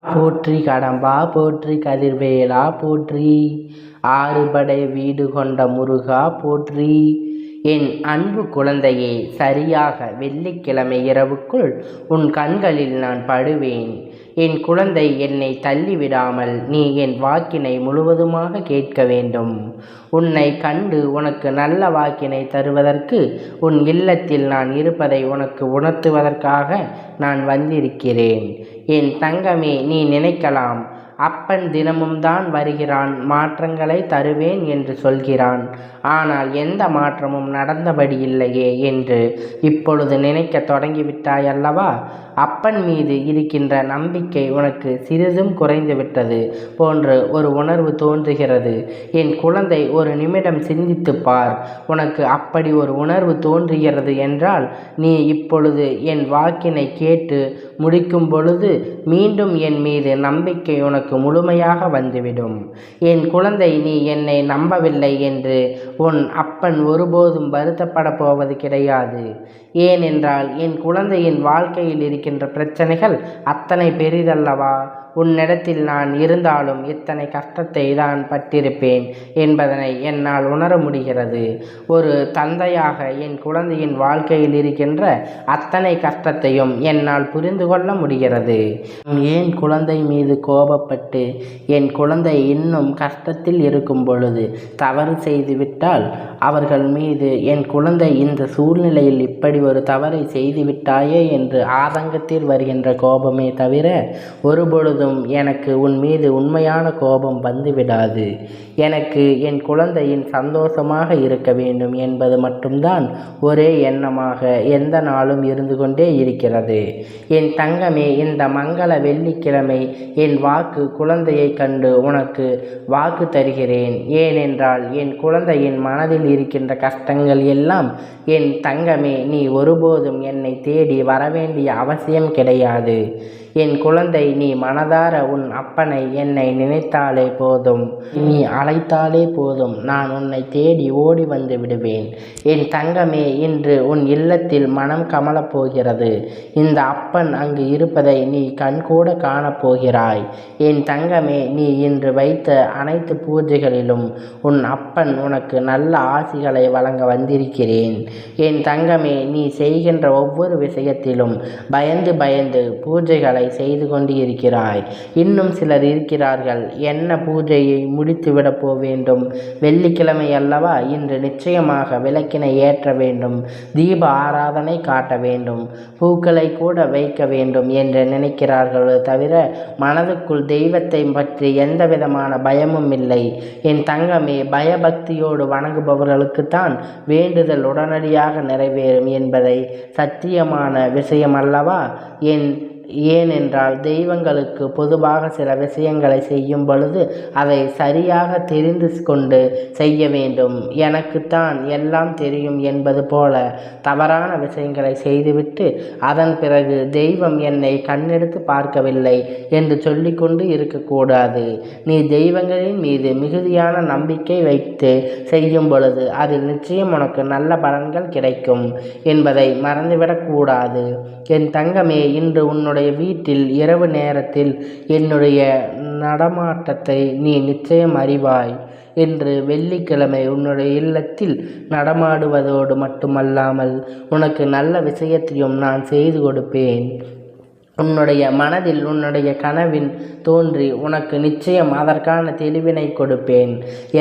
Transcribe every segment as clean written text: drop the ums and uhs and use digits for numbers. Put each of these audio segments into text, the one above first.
போற்றி கடம்பா போற்றி கதிர்வேலா போற்றி ஆறுபடை வீடு கொண்ட முருகா போற்றி. என் அன்பு குழந்தையே, சரியாக வெள்ளிக்கிழமை இரவுக்குள் உன் கண்களில் நான் படுவேன். என் குழந்தை, என்னை தள்ளிவிடாமல் நீ என் வாக்கினை முழுவதுமாக கேட்க வேண்டும். உன்னை கண்டு உனக்கு நல்ல வாக்கினை தருவதற்கு உன் இல்லத்தில் நான் இருப்பதை உனக்கு உணர்த்துவதற்காக நான் வந்திருக்கிறேன். என் தங்கமே, நீ நினைக்கலாம், அப்பன் தினமும் தான் வருகிறான், மாற்றங்களை தருவேன் என்று சொல்கிறான், ஆனால் எந்த மாற்றமும் நடந்தபடி இல்லையே என்று இப்பொழுது நினைக்க தொடங்கிவிட்டாய் அல்லவா? அப்பன் மீது இருக்கின்ற நம்பிக்கை உனக்கு சிறிதும் குறைந்துவிட்டது போன்று ஒரு உணர்வு தோன்றுகிறது. என் குழந்தை, ஒரு நிமிடம் சிந்தித்து பார். உனக்கு அப்படி ஒரு உணர்வு தோன்றுகிறது என்றால் நீ இப்பொழுது என் வாக்கினை கேட்டு முடிக்கும் பொழுது மீண்டும் என் மீது நம்பிக்கை உனக்கு முழுமையாக வந்துவிடும். என் குழந்தை, நீ என்னை நம்பவில்லை என்று உன் அப்பன் ஒருபோதும் வருத்தப்பட போவது கிடையாது. ஏனென்றால் என் குழந்தையின் வாழ்க்கையில் இருக்கின்ற பிரச்சனைகள் அத்தனை பெரிதல்லவா? உன்னிடத்தில் நான் இருந்தாலும் இத்தனை கஷ்டத்தை தான் பட்டிருப்பேன் என்பதனை என்னால் உணர முடிகிறது. ஒரு தந்தையாக என் குழந்தையின் வாழ்க்கையில் இருக்கின்ற அத்தனை கஷ்டத்தையும் என்னால் புரிந்து கொள்ள முடிகிறது. ஏன் குழந்தை மீது கோபப்பட்டு என் குழந்தை இன்னும் கஷ்டத்தில் இருக்கும் பொழுது தவறு செய்துவிட்டால் அவர்கள் மீது என் குழந்தை இந்த சூழ்நிலையில் இப்படி ஒரு தவறை செய்துவிட்டாயே என்று ஆதங்கத்தில் வருகின்ற கோபமே தவிர ஒருபொழுதும் எனக்கு உன் மீது உண்மையான கோபம் வந்துவிடாது. எனக்கு என் குழந்தையின் சந்தோஷமாக இருக்க வேண்டும் என்பது மட்டும்தான் ஒரே எண்ணமாக எந்த நாளும் இருந்து கொண்டே இருக்கிறது. என் தங்கமே, இந்த மங்கள வெள்ளிக்கிழமை என் வாக்கு குழந்தையை கண்டு உனக்கு வாக்கு தருகிறேன். ஏனென்றால் என் குழந்தையின் மனதில் இருக்கின்ற கஷ்டங்கள் எல்லாம் என் தங்கமே, நீ ஒருபோதும் என்னை தேடி வரவேண்டிய அவசியம் கிடையாது. என் குழந்தை, நீ மனதார உன் அப்பனை என்னை நினைத்தாலே போதும், நீ அழைத்தாலே போதும், நான் உன்னை தேடி ஓடி வந்து விடுவேன். என் தங்கமே, இன்று உன் இல்லத்தில் மனம் கமலப் போகிறது. இந்த அப்பன் அங்கு இருப்பதை நீ கண்கூட காணப்போகிறாய். என் தங்கமே, நீ இன்று வைத்த அனைத்து பூஜைகளிலும் உன் அப்பன் உனக்கு நல்ல ஆசிகளை வழங்க வந்திருக்கிறேன். என் தங்கமே, நீ செய்கின்ற ஒவ்வொரு விஷயத்திலும் பயந்து பயந்து பூஜைகளை செய்து கொண்டு இருக்கிறாய். இன்னும் சிலர் இருக்கிறார்கள், என்ன பூஜையை முடித்துவிட வேண்டும், வெள்ளிக்கிழமை அல்லவா, இன்று நிச்சயமாக விளக்கினை ஏற்ற வேண்டும், தீப ஆராதனை காட்ட வேண்டும், பூக்களை கூட வைக்க வேண்டும் என்று நினைக்கிறார்களோ தவிர மனதுக்குள் தெய்வத்தை பற்றி எந்த விதமான பயமும் இல்லை. என் தங்கமே, பயபக்தியோடு வணங்குபவர்களுக்குத்தான் வேண்டுதல் உடனடியாக நிறைவேறும் என்பதை சத்தியமான விஷயம் அல்லவா? ஏனென்றால் தெய்வங்களுக்கு பொதுவாக சில விஷயங்களை செய்யும் பொழுது அதை சரியாக தெரிந்து கொண்டு செய்ய வேண்டும். எனக்குத்தான் எல்லாம் தெரியும் என்பது போல தவறான விஷயங்களை செய்துவிட்டு அதன் பிறகு தெய்வம் என்னை கண்ணெடுத்து பார்க்கவில்லை என்று சொல்லிக்கொண்டு இருக்கக்கூடாது. நீ தெய்வங்களின் மீது மிகுதியான நம்பிக்கை வைத்து செய்யும் பொழுது அதில் நிச்சயம் உனக்கு நல்ல பலன்கள் கிடைக்கும் என்பதை மறந்துவிடக்கூடாது. என் தங்கமே, இன்று உன்னுடைய வீட்டில் இரவு நேரத்தில் என்னுடைய நடமாட்டத்தை நீ நிச்சயம் அறிவாய். இன்று வெள்ளிக்கிழமை உன்னுடைய இல்லத்தில் நடமாடுவதோடு மட்டுமல்லாமல் உனக்கு நல்ல விஷயத்தையும் நான் செய்து கொடுப்பேன். உன்னுடைய மனதில் உன்னுடைய கனவில் தோன்றி உனக்கு நிச்சயம் அதற்கான தெளிவினை கொடுப்பேன்.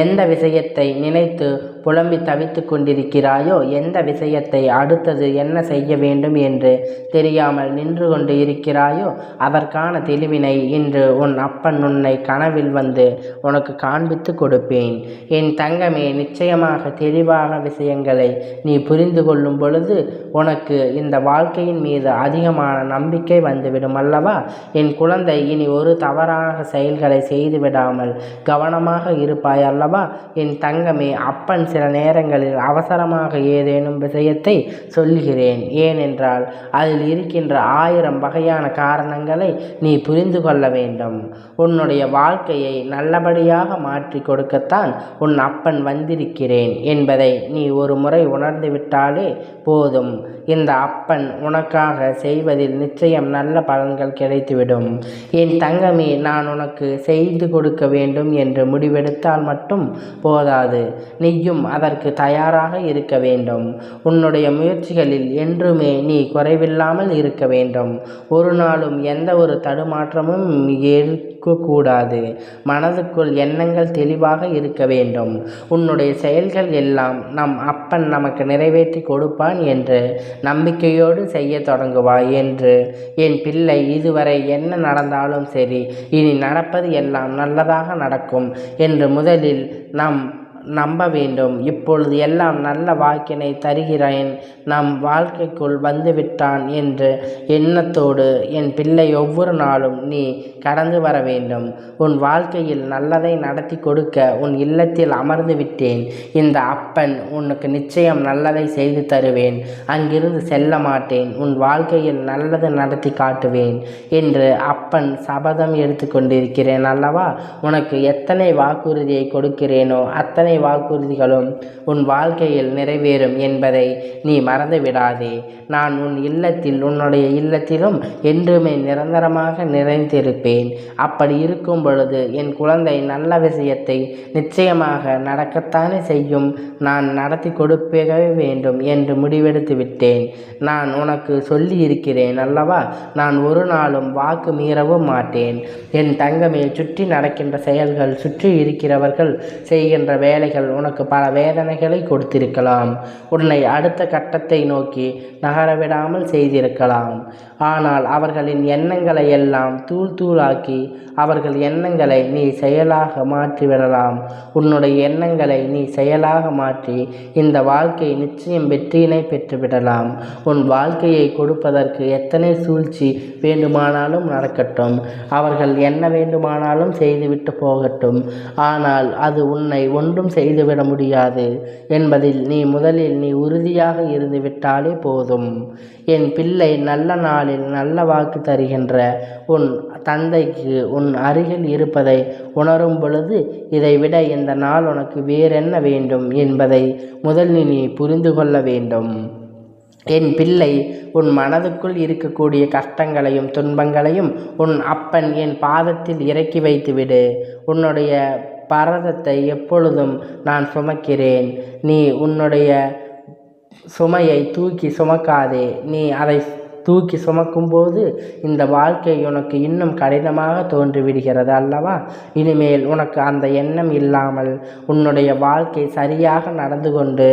எந்த விஷயத்தை நினைத்து புலம்பி தவித்து கொண்டிருக்கிறாயோ, எந்த விஷயத்தை அடுத்தது என்ன செய்ய வேண்டும் என்று தெரியாமல் நின்று கொண்டு இருக்கிறாயோ அதற்கான தெளிவினை இன்று உன் அப்பன் உன்னை கனவில் வந்து உனக்கு காண்பித்து கொடுப்பேன். என் தங்கமே, நிச்சயமாக தெளிவாக விஷயங்களை நீ புரிந்து கொள்ளும் பொழுது உனக்கு இந்த வாழ்க்கையின் மீது அதிகமான நம்பிக்கை வந்துவிடும் அல்லவா? என் குழந்தை, இனி ஒரு தவறான செயல்களை செய்து விடாமல் கவனமாக இருப்பாய் அல்லவா? என் தங்கமே, அப்பன் சில நேரங்களில் அவசரமாக ஏதேனும் விஷயத்தை சொல்லுகிறேன். ஏனென்றால் அதில் இருக்கின்ற 1000 வகையான காரணங்களை நீ புரிந்து கொள்ள வேண்டும். உன்னுடைய வாழ்க்கையை நல்லபடியாக மாற்றி கொடுக்கத்தான் உன் அப்பன் வந்திருக்கிறேன் என்பதை நீ ஒரு முறை உணர்ந்து விட்டாலே போதும். இந்த அப்பன் உனக்காக செய்வதில் நிச்சயம் நல்ல பலன்கள் கிடைத்துவிடும். என் தங்கமே, நான் உனக்கு செய்து கொடுக்க வேண்டும் என்று முடிவெடுத்தால் மட்டும் போதாது, நீயும் அதற்கு தயாராக இருக்க வேண்டும். உன்னுடைய முயற்சிகளில் என்றுமே நீ குறைவில்லாமல் இருக்க வேண்டும். ஒரு நாளும் எந்த ஒரு தடுமாற்றமும் இருக்கக்கூடாது. மனதுக்குள் எண்ணங்கள் தெளிவாக இருக்க வேண்டும். உன்னுடைய செயல்கள் எல்லாம் நம் அப்பன் நமக்கு நிறைவேற்றி கொடுப்பான் என்று நம்பிக்கையோடு செய்ய தொடங்குவாய் என்று என் பிள்ளை. இதுவரை என்ன நடந்தாலும் சரி, இனி நடப்பது எல்லாம் நல்லதாக நடக்கும் என்று முதலில் நம்ப வேண்டும். இப்பொழுது எல்லாம் நல்ல வாக்கினை தருகிறேன். நம் வாழ்க்கைக்குள் வந்துவிட்டான் என்ற எண்ணத்தோடு என் பிள்ளை ஒவ்வொரு நாளும் நீ கடந்து வர வேண்டும். உன் வாழ்க்கையில் நல்லதை நடத்தி கொடுக்க உன் இல்லத்தில் அமர்ந்து விட்டேன். இந்த அப்பன் உனக்கு நிச்சயம் நல்லதை செய்து தருவேன். அங்கிருந்து செல்ல மாட்டேன். உன் வாழ்க்கையில் நல்லது நடத்தி காட்டுவேன் என்று அப்பன் சபதம் எடுத்து கொண்டிருக்கிறேன் அல்லவா? உனக்கு எத்தனை வாக்குறுதியை கொடுக்கிறேனோ அத்தனை வாக்குறுதிகளும் உன் வாழ்க்கையில் நிறைவேறும் என்பதை நீ மறந்து விடாதே. நான் உன் இல்லத்தில், உன்னுடைய இல்லத்திலும் என்றுமே நிரந்தரமாக நிறைந்திருப்பேன். அப்படி இருக்கும் பொழுது என் குழந்தை நல்ல விஷயத்தை நிச்சயமாக நடக்கத்தானே செய்யும். நான் நடத்தி கொடுக்கவே வேண்டும் என்று முடிவெடுத்து விட்டேன். நான் உனக்கு சொல்லி இருக்கிறேன் அல்லவா? நான் ஒரு நாளும் வாக்கு மீறவும் மாட்டேன். என் தங்கமே, சுற்றி நடக்கின்ற செயல்கள், சுற்றி இருக்கிறவர்கள் செய்கின்ற வேலைகள் உனக்கு பல வேதனைகளை கொடுத்திருக்கலாம். உன்னை அடுத்த கட்டத்தை நோக்கி நகரவிடாமல் செய்திருக்கலாம். ஆனால் அவர்களின் எண்ணங்களை எல்லாம் தூள் தூளாக்கி அவர்கள் எண்ணங்களை நீ செயலாக மாற்றிவிடலாம். உன்னுடைய எண்ணங்களை நீ செயலாக மாற்றி இந்த வாழ்க்கை நிச்சயம் வெற்றியினை பெற்றுவிடலாம். உன் வாழ்க்கையை கொடுப்பதற்கு எத்தனை சூழ்ச்சி வேண்டுமானாலும் நடக்கட்டும். அவர்கள் என்ன வேண்டுமானாலும் செய்துவிட்டு போகட்டும். ஆனால் அது உன்னை ஒன்றும் செய்துவிட முடியாது என்பதில் நீ முதலில் உறுதியாக இருந்து விட்டாலே போதும். என் பிள்ளை, நல்ல நாளில் நல்ல வாக்கு தருகின்ற உன் தந்தைக்கு உன் அருகில் இருப்பதை உணரும் பொழுது இதைவிட இந்த நாள் உனக்கு வேறென்ன வேண்டும் என்பதை முதலில் நீ புரிந்து கொள்ள வேண்டும். என் பிள்ளை, உன் மனதுக்குள் இருக்கக்கூடிய கஷ்டங்களையும் துன்பங்களையும் உன் அப்பன் என் பாதத்தில் இறக்கி வைத்துவிடு. உன்னுடைய பரதத்தை எப்பொழுதும் நான் சுமக்கிறேன். நீ உன்னுடைய சுமையை தூக்கி சுமக்காதே. நீ அதை தூக்கி சுமக்கும்போது இந்த வாழ்க்கை உனக்கு இன்னும் கடினமாக தோன்றிவிடுகிறது அல்லவா? இனிமேல் உனக்கு அந்த எண்ணம் இல்லாமல் உன்னுடைய வாழ்க்கை சரியாக நடந்து கொண்டு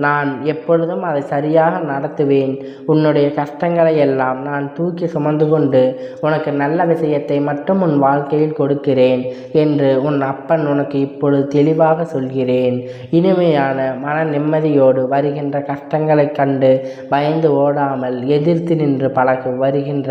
நான் எப்பொழுதும் அதை சரியாக நடத்துவேன். உன்னுடைய கஷ்டங்களை எல்லாம் நான் தூக்கி சுமந்து கொண்டு உனக்கு நல்ல விஷயத்தை மட்டும் உன் வாழ்க்கையில் கொடுக்கிறேன் என்று உன் அப்பன் உனக்கு இப்பொழுது தெளிவாக சொல்கிறேன். இனிமையான மன நிம்மதியோடு வருகின்ற கஷ்டங்களை கண்டு பயந்து ஓடாமல் எதிர்த்து நின்று பழகு. வருகின்ற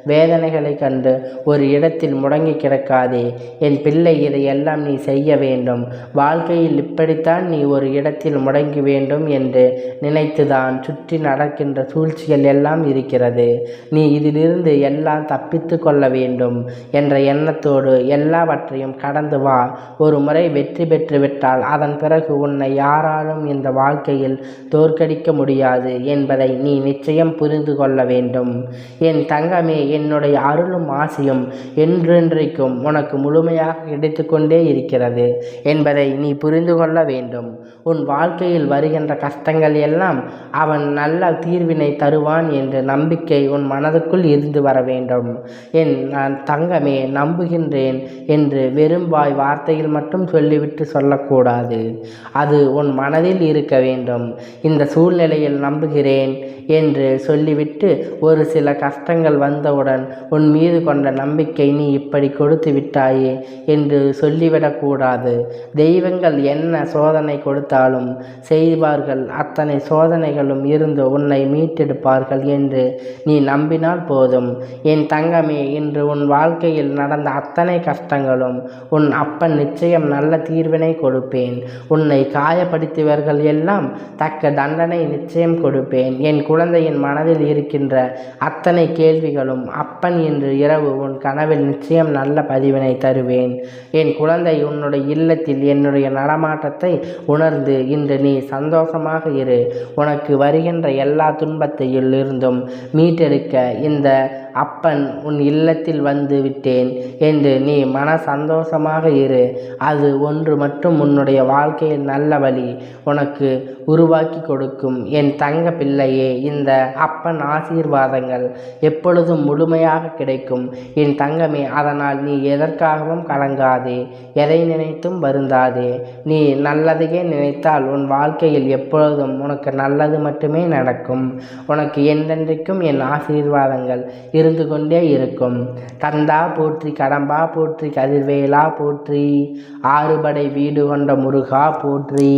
வேதனைகளை கண்டு ஒரு இடத்தில் முடங்கி கிடக்காதே. என் பிள்ளை, இதையெல்லாம் நீ செய்ய வேண்டும். வாழ்க்கையில் இப்படித்தான் நீ ஒரு இடத்தில் முடங்கி வேண்டும் என்று நினைத்துதான் சுற்றி நடக்கின்ற சூழ்ச்சிகள் எல்லாம் இருக்கிறது. நீ இதிலிருந்து எல்லாம் தப்பித்து கொள்ள வேண்டும் என்ற எண்ணத்தோடு எல்லாவற்றையும் கடந்து வா. ஒரு முறை வெற்றி பெற்றுவிட்டால் அதன் பிறகு உன்னை யாராலும் இந்த வாழ்க்கையில் தோற்கடிக்க முடியாது என்பதை நீ நிச்சயம் புரிந்து கொள்ள வேண்டும். என் தங்கமே, என்னுடைய அருளும் ஆசையும் என்றென்றைக்கும் உனக்கு முழுமையாக கிடைத்து கொண்டே இருக்கிறது என்பதை நீ புரிந்து கொள்ள வேண்டும். உன் வாழ்க்கையில் வருகின்ற கஷ்டங்கள் எல்லாம் அவன் நல்ல தீர்வினை தருவான் என்ற நம்பிக்கை உன் மனதுக்குள் இருந்து வர வேண்டும். நான் தங்கமே, நம்புகின்றேன் என்று வெறும் வார்த்தையில் மட்டும் சொல்லிவிட்டு சொல்லக்கூடாது. அது உன் மனதில் இருக்க வேண்டும். இந்த சூழ்நிலையில் நம்புகிறேன் என்று சொல்லிவிட்டு ஒரு சில கஷ்டங்கள் வந்தவுடன் உன் மீது கொண்ட நம்பிக்கை நீ இப்படி கொடுத்து விட்டாயே என்று சொல்லிவிடக்கூடாது. தெய்வங்கள் என்ன சோதனை கொடுத்தாலும் செய்வார்கள், அத்தனை சோதனைகளும் இருந்து உன்னை மீட்டெடுப்பார்கள் என்று நீ நம்பினால் போதும். என் தங்கமே, இன்று உன் வாழ்க்கையில் நடந்த அத்தனை கஷ்டங்களும் உன் அப்பன் நிச்சயம் நல்ல தீர்வினை கொடுப்பேன். உன்னை காயப்படுத்தியவர்கள் எல்லாம் தக்க தண்டனை நிச்சயம் கொடுப்பேன். என் குழந்தையின் மனதில் இருக்கின்ற அத்தனை கேள்விகளும் அப்பன் இன்று இரவு உன் கனவில் நிச்சயம் நல்ல பதிவினை தருவேன். என் குழந்தை, உன்னுடைய இல்லத்தில் என்னுடைய நடமாட்டத்தை உணர்ந்து இன்று நீ சந்தோஷமாக இரு. உனக்கு வருகின்ற எல்லா துன்பத்தையில் இருந்தும் மீட்டெடுக்க இந்த அப்பன் உன் இல்லத்தில் வந்து விட்டேன் என்று நீ மன சந்தோஷமாக இரு. அது ஒன்று மட்டும் உன்னுடைய வாழ்க்கையில் நல்ல வழி உனக்கு உருவாக்கி கொடுக்கும். என் தங்க பிள்ளையே, இந்த அப்பன் ஆசீர்வாதங்கள் எப்பொழுதும் முழுமையாக கிடைக்கும் என் தங்கமே. அதனால் நீ எதற்காகவும் கலங்காதே, எதை நினைத்தும் வருந்தாதே. நீ நல்லதையே நினைத்தால் உன் வாழ்க்கையில் எப்பொழுதும் உனக்கு நல்லது மட்டுமே நடக்கும். உனக்கு என்றென்றைக்கும் என் ஆசீர்வாதங்கள் இருந்து கொண்டே இருக்கும். கந்தா போற்றி, கடம்பா போற்றி, கதிர்வேலா போற்றி, ஆறுபடை வீடு கொண்ட முருகா போற்றி.